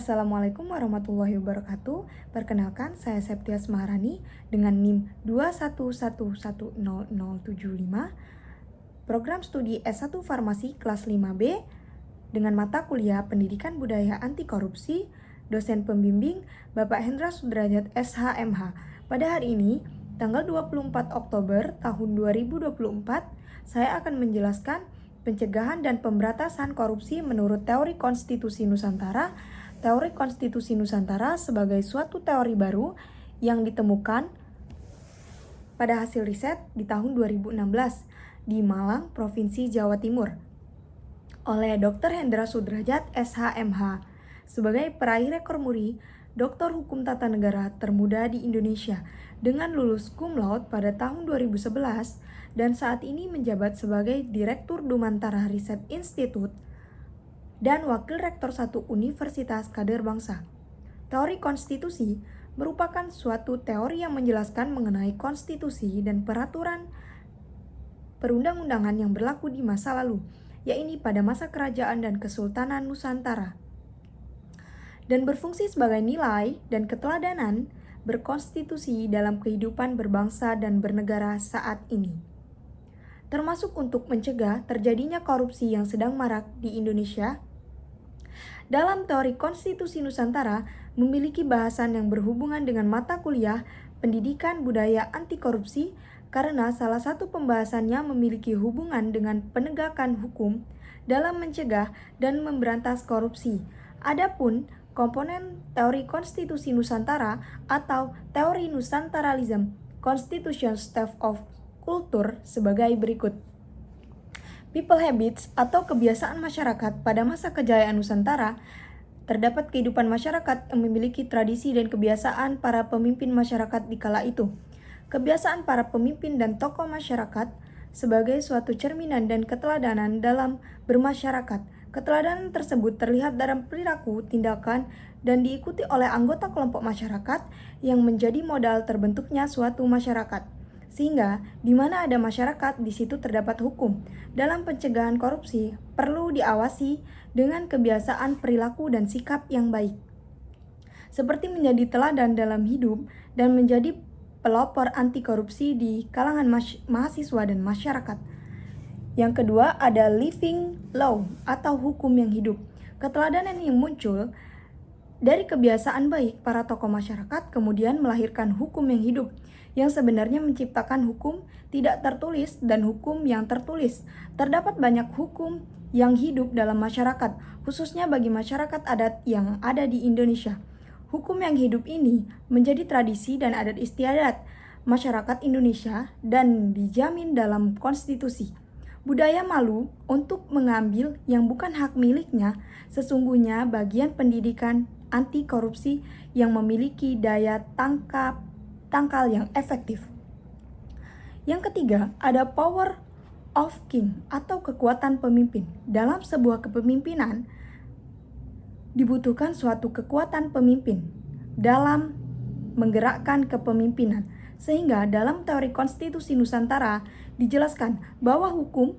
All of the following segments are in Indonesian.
Assalamualaikum warahmatullahi wabarakatuh. Perkenalkan, saya Septias Maharani dengan NIM 211100075, program studi S1 Farmasi kelas 5B dengan mata kuliah Pendidikan Budaya Anti Korupsi, dosen pembimbing Bapak Hendra Sudrajat SHMH. Pada hari ini, tanggal 24 Oktober tahun 2024, saya akan menjelaskan pencegahan dan pemberantasan korupsi menurut teori konstitusi Nusantara. Teori konstitusi Nusantara sebagai suatu teori baru yang ditemukan pada hasil riset di tahun 2016 di Malang, Provinsi Jawa Timur oleh Dr. Hendra Sudrajat SHMH sebagai peraih rekor muri Doktor Hukum Tata Negara termuda di Indonesia dengan lulus cum laude pada tahun 2011 dan saat ini menjabat sebagai Direktur Dumantara Riset Institute dan Wakil Rektor 1 Universitas Kader Bangsa. Teori konstitusi merupakan suatu teori yang menjelaskan mengenai konstitusi dan peraturan perundang-undangan yang berlaku di masa lalu, yaitu pada masa kerajaan dan kesultanan Nusantara, dan berfungsi sebagai nilai dan keteladanan berkonstitusi dalam kehidupan berbangsa dan bernegara saat ini, termasuk untuk mencegah terjadinya korupsi yang sedang marak di Indonesia. Dalam teori konstitusi Nusantara memiliki bahasan yang berhubungan dengan mata kuliah Pendidikan Budaya Anti Korupsi karena salah satu pembahasannya memiliki hubungan dengan penegakan hukum dalam mencegah dan memberantas korupsi. Adapun komponen teori konstitusi Nusantara atau teori Nusantaralism Constitution State of Culture sebagai berikut. People habits atau kebiasaan masyarakat pada masa kejayaan Nusantara, terdapat kehidupan masyarakat yang memiliki tradisi dan kebiasaan para pemimpin masyarakat di kala itu. Kebiasaan para pemimpin dan tokoh masyarakat sebagai suatu cerminan dan keteladanan dalam bermasyarakat. Keteladanan tersebut terlihat dalam perilaku, tindakan, dan diikuti oleh anggota kelompok masyarakat yang menjadi modal terbentuknya suatu masyarakat. Sehingga di mana ada masyarakat, di situ terdapat hukum. Dalam pencegahan korupsi perlu diawasi dengan kebiasaan perilaku dan sikap yang baik, seperti menjadi teladan dalam hidup dan menjadi pelopor anti korupsi di kalangan mahasiswa dan masyarakat. Yang kedua ada living law atau hukum yang hidup. Keteladanan yang muncul dari kebiasaan baik para tokoh masyarakat kemudian melahirkan hukum yang hidup, yang sebenarnya menciptakan hukum tidak tertulis dan hukum yang tertulis. Terdapat banyak hukum yang hidup dalam masyarakat, khususnya bagi masyarakat adat yang ada di Indonesia. Hukum yang hidup ini menjadi tradisi dan adat istiadat masyarakat Indonesia dan dijamin dalam konstitusi. Budaya malu untuk mengambil yang bukan hak miliknya sesungguhnya bagian pendidikan anti korupsi yang memiliki daya tangkal yang efektif. Yang ketiga, ada power of king atau kekuatan pemimpin. Dalam sebuah kepemimpinan dibutuhkan suatu kekuatan pemimpin dalam menggerakkan kepemimpinan. Sehingga dalam teori konstitusi Nusantara dijelaskan bahwa hukum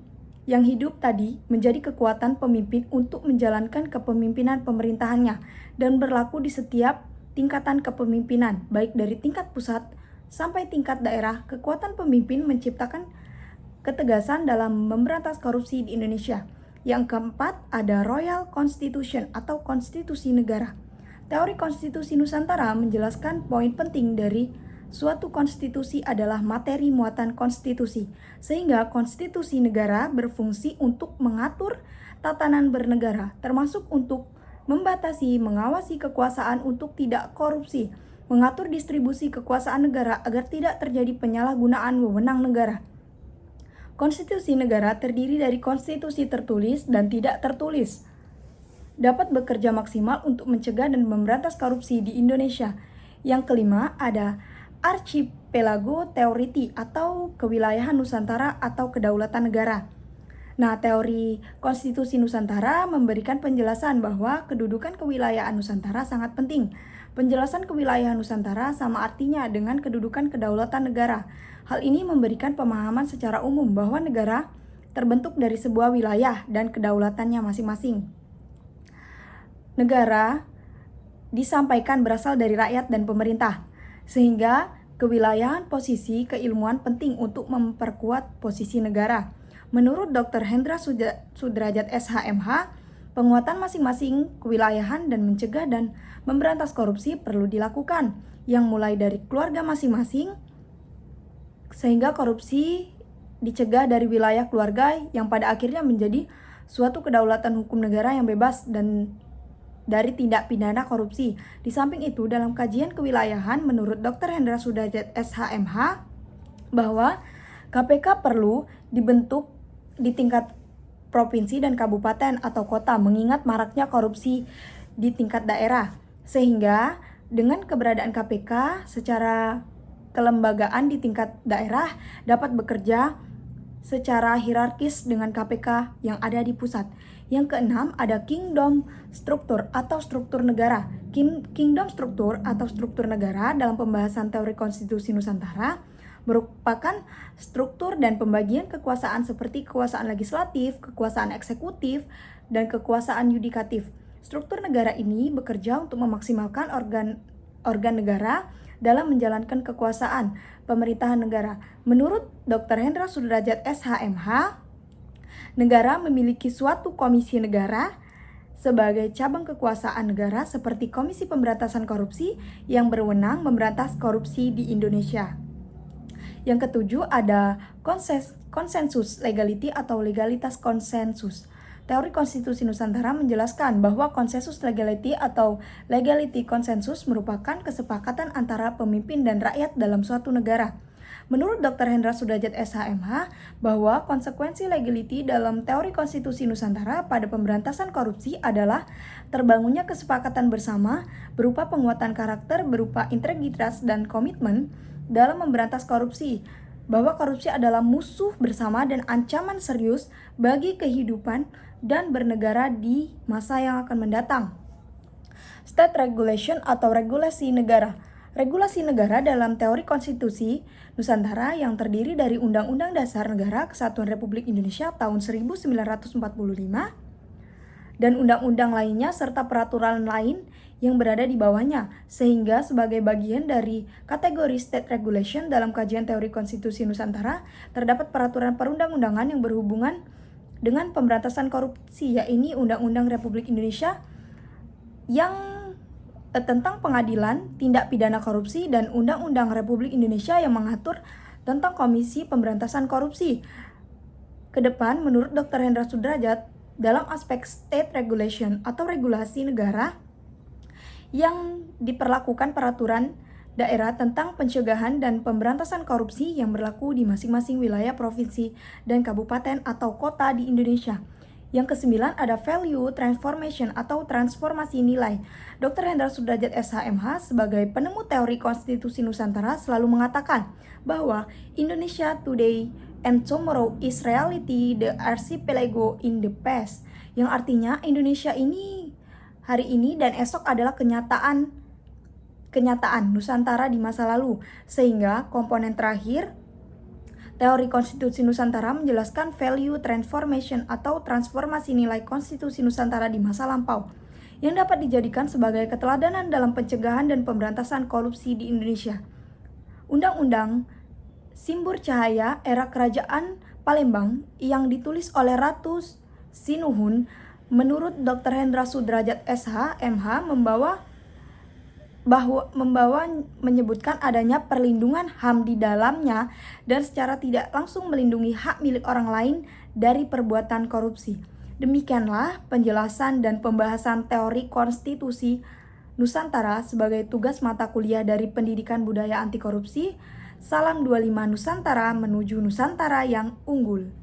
yang hidup tadi menjadi kekuatan pemimpin untuk menjalankan kepemimpinan pemerintahannya dan berlaku di setiap tingkatan kepemimpinan, baik dari tingkat pusat sampai tingkat daerah. Kekuatan pemimpin menciptakan ketegasan dalam memberantas korupsi di Indonesia. Yang keempat ada Royal Constitution atau konstitusi negara. Teori konstitusi Nusantara menjelaskan poin penting dari suatu konstitusi adalah materi muatan konstitusi, sehingga konstitusi negara berfungsi untuk mengatur tatanan bernegara, termasuk untuk membatasi, mengawasi kekuasaan untuk tidak korupsi, mengatur distribusi kekuasaan negara agar tidak terjadi penyalahgunaan wewenang negara. Konstitusi negara terdiri dari konstitusi tertulis dan tidak tertulis, dapat bekerja maksimal untuk mencegah dan memberantas korupsi di Indonesia. Yang kelima ada Archipelago Theory atau kewilayahan Nusantara atau kedaulatan negara. Nah, teori konstitusi Nusantara memberikan penjelasan bahwa kedudukan kewilayahan Nusantara sangat penting. Penjelasan kewilayahan Nusantara sama artinya dengan kedudukan kedaulatan negara. Hal ini memberikan pemahaman secara umum bahwa negara terbentuk dari sebuah wilayah dan kedaulatannya masing-masing. Negara disampaikan berasal dari rakyat dan pemerintah, sehingga kewilayahan posisi keilmuan penting untuk memperkuat posisi negara. Menurut Dr. Hendra Sudrajat SHMH, penguatan masing-masing kewilayahan dan mencegah dan memberantas korupsi perlu dilakukan, yang mulai dari keluarga masing-masing, sehingga korupsi dicegah dari wilayah keluarga yang pada akhirnya menjadi suatu kedaulatan hukum negara yang bebas dan dari tindak pidana korupsi. Di samping itu, dalam kajian kewilayahan, menurut Dr. Hendra Sudrajat SHMH, bahwa KPK perlu dibentuk di tingkat provinsi dan kabupaten atau kota, mengingat maraknya korupsi di tingkat daerah. Sehingga dengan keberadaan KPK secara kelembagaan di tingkat daerah dapat bekerja secara hierarkis dengan KPK yang ada di pusat. Yang keenam, ada kingdom struktur atau struktur negara. Kingdom struktur atau struktur negara dalam pembahasan teori konstitusi Nusantara merupakan struktur dan pembagian kekuasaan seperti kekuasaan legislatif, kekuasaan eksekutif, dan kekuasaan yudikatif. Struktur negara ini bekerja untuk memaksimalkan organ negara dalam menjalankan kekuasaan pemerintahan negara. Menurut Dr. Hendra Sudrajat SHMH, negara memiliki suatu komisi negara sebagai cabang kekuasaan negara seperti Komisi Pemberantasan Korupsi yang berwenang memberantas korupsi di Indonesia. Yang ketujuh, ada konsensus legality atau legalitas konsensus. Teori konstitusi Nusantara menjelaskan bahwa konsensus legality atau legality konsensus merupakan kesepakatan antara pemimpin dan rakyat dalam suatu negara. Menurut Dr. Hendra Sudrajat SHMH, bahwa konsekuensi legality dalam teori konstitusi Nusantara pada pemberantasan korupsi adalah terbangunnya kesepakatan bersama berupa penguatan karakter, berupa integritas dan komitmen dalam memberantas korupsi, bahwa korupsi adalah musuh bersama dan ancaman serius bagi kehidupan dan bernegara di masa yang akan mendatang. State regulation atau regulasi negara. Regulasi negara dalam teori konstitusi Nusantara yang terdiri dari Undang-Undang Dasar Negara Kesatuan Republik Indonesia tahun 1945 dan undang-undang lainnya serta peraturan lain yang berada di bawahnya, sehingga sebagai bagian dari kategori state regulation dalam kajian teori konstitusi Nusantara terdapat peraturan perundang-undangan yang berhubungan dengan pemberantasan korupsi, yaitu Undang-Undang Republik Indonesia yang tentang pengadilan tindak pidana korupsi dan Undang-Undang Republik Indonesia yang mengatur tentang Komisi Pemberantasan Korupsi. Kedepan, menurut Dr. Hendra Sudrajat, dalam aspek state regulation atau regulasi negara yang diperlakukan peraturan daerah tentang pencegahan dan pemberantasan korupsi yang berlaku di masing-masing wilayah provinsi dan kabupaten atau kota di Indonesia. Yang kesembilan, ada value transformation atau transformasi nilai. Dr. Hendra Sudrajat SHMH sebagai penemu teori konstitusi Nusantara selalu mengatakan bahwa Indonesia today and tomorrow is reality, the archipelago in the past. Yang artinya Indonesia ini hari ini dan esok adalah kenyataan Nusantara di masa lalu. Sehingga komponen terakhir teori konstitusi Nusantara menjelaskan value transformation atau transformasi nilai konstitusi Nusantara di masa lampau yang dapat dijadikan sebagai keteladanan dalam pencegahan dan pemberantasan korupsi di Indonesia. Undang-Undang Simbur Cahaya era Kerajaan Palembang yang ditulis oleh Ratu Sinuhun menurut Dr. Hendra Sudrajat SHMH menyebutkan adanya perlindungan HAM di dalamnya dan secara tidak langsung melindungi hak milik orang lain dari perbuatan korupsi. Demikianlah penjelasan dan pembahasan teori konstitusi Nusantara sebagai tugas mata kuliah dari Pendidikan Budaya Anti Korupsi. Salam 25 Nusantara menuju Nusantara yang unggul.